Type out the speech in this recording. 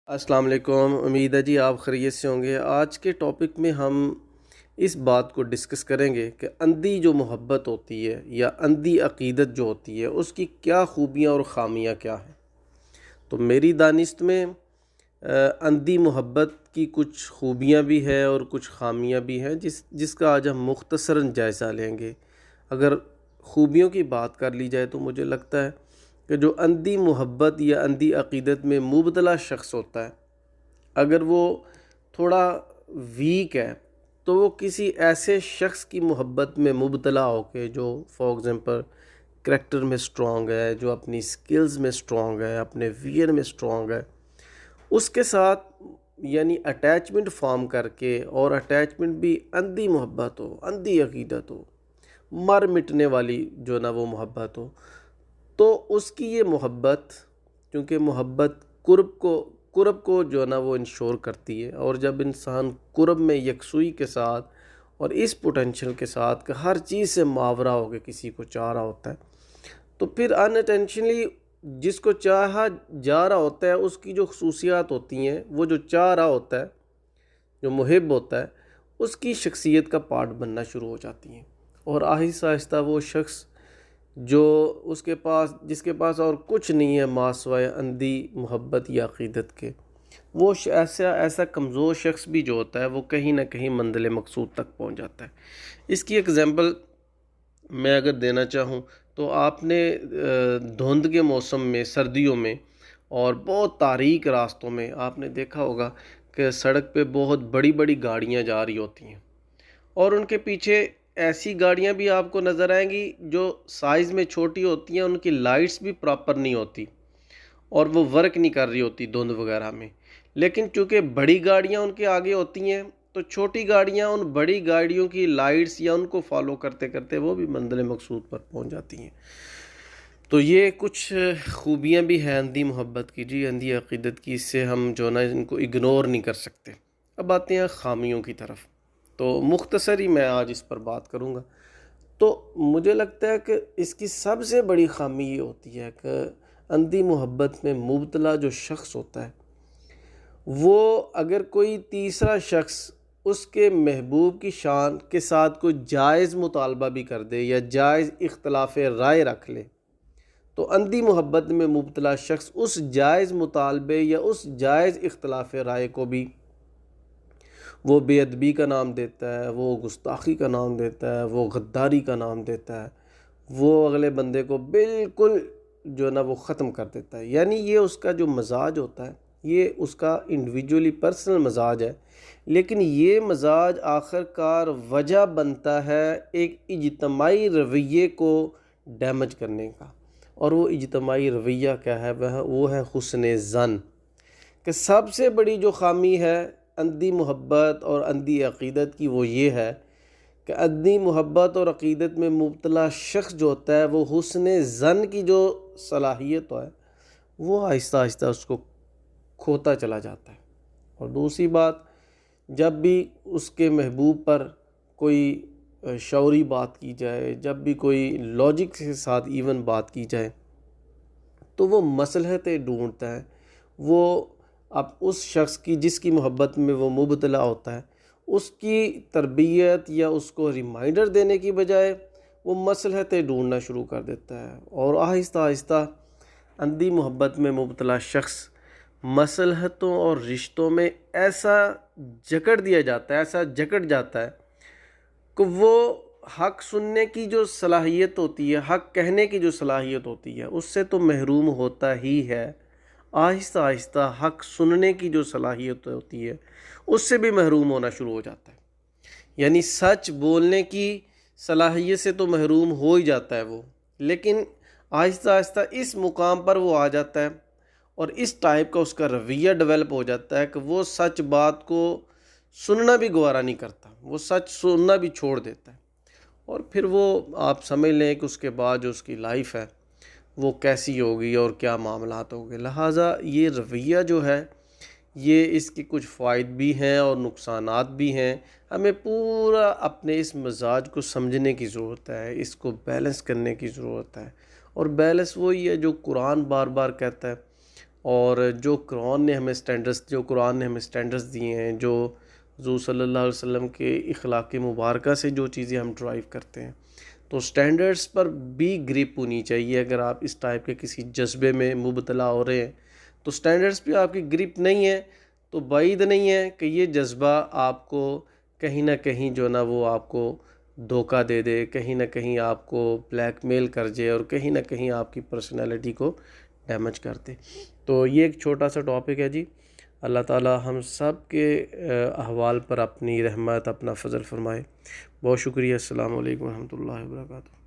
السلام علیکم، امید ہے جی آپ خیریت سے ہوں گے۔ آج کے ٹاپک میں ہم اس بات کو ڈسکس کریں گے کہ اندھی جو محبت ہوتی ہے یا اندھی عقیدت جو ہوتی ہے اس کی کیا خوبیاں اور خامیاں کیا ہیں۔ تو میری دانست میں اندھی محبت کی کچھ خوبیاں بھی ہے اور کچھ خامیاں بھی ہیں جس کا آج ہم مختصراً جائزہ لیں گے۔ اگر خوبیوں کی بات کر لی جائے تو مجھے لگتا ہے کہ جو اندھی محبت یا اندھی عقیدت میں مبتلا شخص ہوتا ہے، اگر وہ تھوڑا ویک ہے تو وہ کسی ایسے شخص کی محبت میں مبتلا ہو کے جو فار ایگزامپل کریکٹر میں سٹرونگ ہے، جو اپنی سکلز میں سٹرونگ ہے، اپنے ویئر میں سٹرونگ ہے، اس کے ساتھ یعنی اٹیچمنٹ فارم کر کے، اور اٹیچمنٹ بھی اندھی محبت ہو، اندھی عقیدت ہو، مر مٹنے والی جو نا وہ محبت ہو، تو اس کی یہ محبت، کیونکہ محبت قرب کو جو ہے نا وہ انشور کرتی ہے، اور جب انسان قرب میں یکسوئی کے ساتھ اور اس پوٹینشل کے ساتھ کہ ہر چیز سے ماورا ہو کے کسی کو چاہ رہا ہوتا ہے، تو پھر انٹینشنلی جس کو چاہا جا رہا ہوتا ہے اس کی جو خصوصیات ہوتی ہیں، وہ جو چاہ رہا ہوتا ہے، جو محب ہوتا ہے، اس کی شخصیت کا پارٹ بننا شروع ہو جاتی ہیں، اور آہستہ آہستہ وہ شخص جو جس کے پاس اور کچھ نہیں ہے ماں سوائے اندھی محبت یا عقیدت کے، وہ ایسا کمزور شخص بھی جو ہوتا ہے وہ کہیں نہ کہیں منزل مقصود تک پہنچ جاتا ہے۔ اس کی ایگزامپل میں اگر دینا چاہوں تو آپ نے دھند کے موسم میں، سردیوں میں اور بہت تاریک راستوں میں آپ نے دیکھا ہوگا کہ سڑک پہ بہت بڑی بڑی گاڑیاں جا رہی ہوتی ہیں، اور ان کے پیچھے ایسی گاڑیاں بھی آپ کو نظر آئیں گی جو سائز میں چھوٹی ہوتی ہیں، ان کی لائٹس بھی پراپر نہیں ہوتی اور وہ ورک نہیں کر رہی ہوتی دھند وغیرہ میں، لیکن چونکہ بڑی گاڑیاں ان کے آگے ہوتی ہیں تو چھوٹی گاڑیاں ان بڑی گاڑیوں کی لائٹس یا ان کو فالو کرتے کرتے وہ بھی منزل مقصود پر پہنچ جاتی ہیں۔ تو یہ کچھ خوبیاں بھی ہیں اندھی محبت کی، جی اندھی عقیدت کی، اس سے ہم جو نا ان کو اگنور نہیں کر سکتے۔ اب آتے ہیں خامیوں کی طرف، تو مختصر ہی میں آج اس پر بات کروں گا۔ تو مجھے لگتا ہے کہ اس کی سب سے بڑی خامی یہ ہوتی ہے کہ اندھی محبت میں مبتلا جو شخص ہوتا ہے، وہ اگر کوئی تیسرا شخص اس کے محبوب کی شان کے ساتھ کوئی جائز مطالبہ بھی کر دے یا جائز اختلاف رائے رکھ لے، تو اندھی محبت میں مبتلا شخص اس جائز مطالبے یا اس جائز اختلاف رائے کو بھی وہ بے ادبی کا نام دیتا ہے، وہ گستاخی کا نام دیتا ہے، وہ غداری کا نام دیتا ہے، وہ اگلے بندے کو بالکل جو نا وہ ختم کر دیتا ہے۔ یعنی یہ اس کا جو مزاج ہوتا ہے، یہ اس کا انڈیویجولی پرسنل مزاج ہے، لیکن یہ مزاج آخر کار وجہ بنتا ہے ایک اجتماعی رویے کو ڈیمیج کرنے کا، اور وہ اجتماعی رویہ کیا ہے؟ وہ ہے حسن ظن، کہ سب سے بڑی جو خامی ہے اندھی محبت اور اندھی عقیدت کی وہ یہ ہے کہ اندھی محبت اور عقیدت میں مبتلا شخص جو ہوتا ہے وہ حسن ظن کی جو صلاحیت ہے وہ آہستہ آہستہ اس کو کھوتا چلا جاتا ہے۔ اور دوسری بات، جب بھی اس کے محبوب پر کوئی شعوری بات کی جائے، جب بھی کوئی لاجک کے ساتھ ایون بات کی جائے، تو وہ مصلحتیں ڈھونڈتا ہے، وہ اب اس شخص کی جس کی محبت میں وہ مبتلا ہوتا ہے اس کی تربیت یا اس کو ریمائنڈر دینے کی بجائے وہ مصلحتیں ڈھونڈنا شروع کر دیتا ہے، اور آہستہ آہستہ اندھی محبت میں مبتلا شخص مصلحتوں اور رشتوں میں ایسا جکڑ دیا جاتا ہے، ایسا جکڑ جاتا ہے کہ وہ حق سننے کی جو صلاحیت ہوتی ہے، حق کہنے کی جو صلاحیت ہوتی ہے، اس سے تو محروم ہوتا ہی ہے، آہستہ آہستہ حق سننے کی جو صلاحیت ہوتی ہے اس سے بھی محروم ہونا شروع ہو جاتا ہے۔ یعنی سچ بولنے کی صلاحیت سے تو محروم ہو ہی جاتا ہے وہ، لیکن آہستہ آہستہ اس مقام پر وہ آ جاتا ہے اور اس ٹائپ کا اس کا رویہ ڈیولپ ہو جاتا ہے کہ وہ سچ بات کو سننا بھی گوارا نہیں کرتا، وہ سچ سننا بھی چھوڑ دیتا ہے، اور پھر وہ آپ سمجھ لیں کہ اس کے بعد جو اس کی لائف ہے وہ کیسی ہوگی اور کیا معاملات ہوگے۔ لہٰذا یہ رویہ جو ہے یہ اس کی کچھ فوائد بھی ہیں اور نقصانات بھی ہیں، ہمیں پورا اپنے اس مزاج کو سمجھنے کی ضرورت ہے، اس کو بیلنس کرنے کی ضرورت ہے، اور بیلنس وہی ہے جو قرآن بار بار کہتا ہے، اور جو قرآن نے ہمیں سٹینڈرز دیے ہیں، جو حضور صلی اللہ علیہ وسلم کے اخلاق مبارکہ سے جو چیزیں ہم ڈرائیو کرتے ہیں، تو سٹینڈرز پر بھی گرپ ہونی چاہیے۔ اگر آپ اس ٹائپ کے کسی جذبے میں مبتلا ہو رہے ہیں تو سٹینڈرز پہ آپ کی گرپ نہیں ہے، تو بعید نہیں ہے کہ یہ جذبہ آپ کو کہیں نہ کہیں جو نا وہ آپ کو دھوکہ دے دے، کہیں نہ کہیں آپ کو بلیک میل کر جائے، اور کہیں نہ کہیں آپ کی پرسنالٹی کو ڈیمیج کر دے۔ تو یہ ایک چھوٹا سا ٹاپک ہے جی۔ اللہ تعالی ہم سب کے احوال پر اپنی رحمت، اپنا فضل فرمائے۔ بہت شکریہ۔ السلام علیکم ورحمۃ اللہ وبرکاتہ۔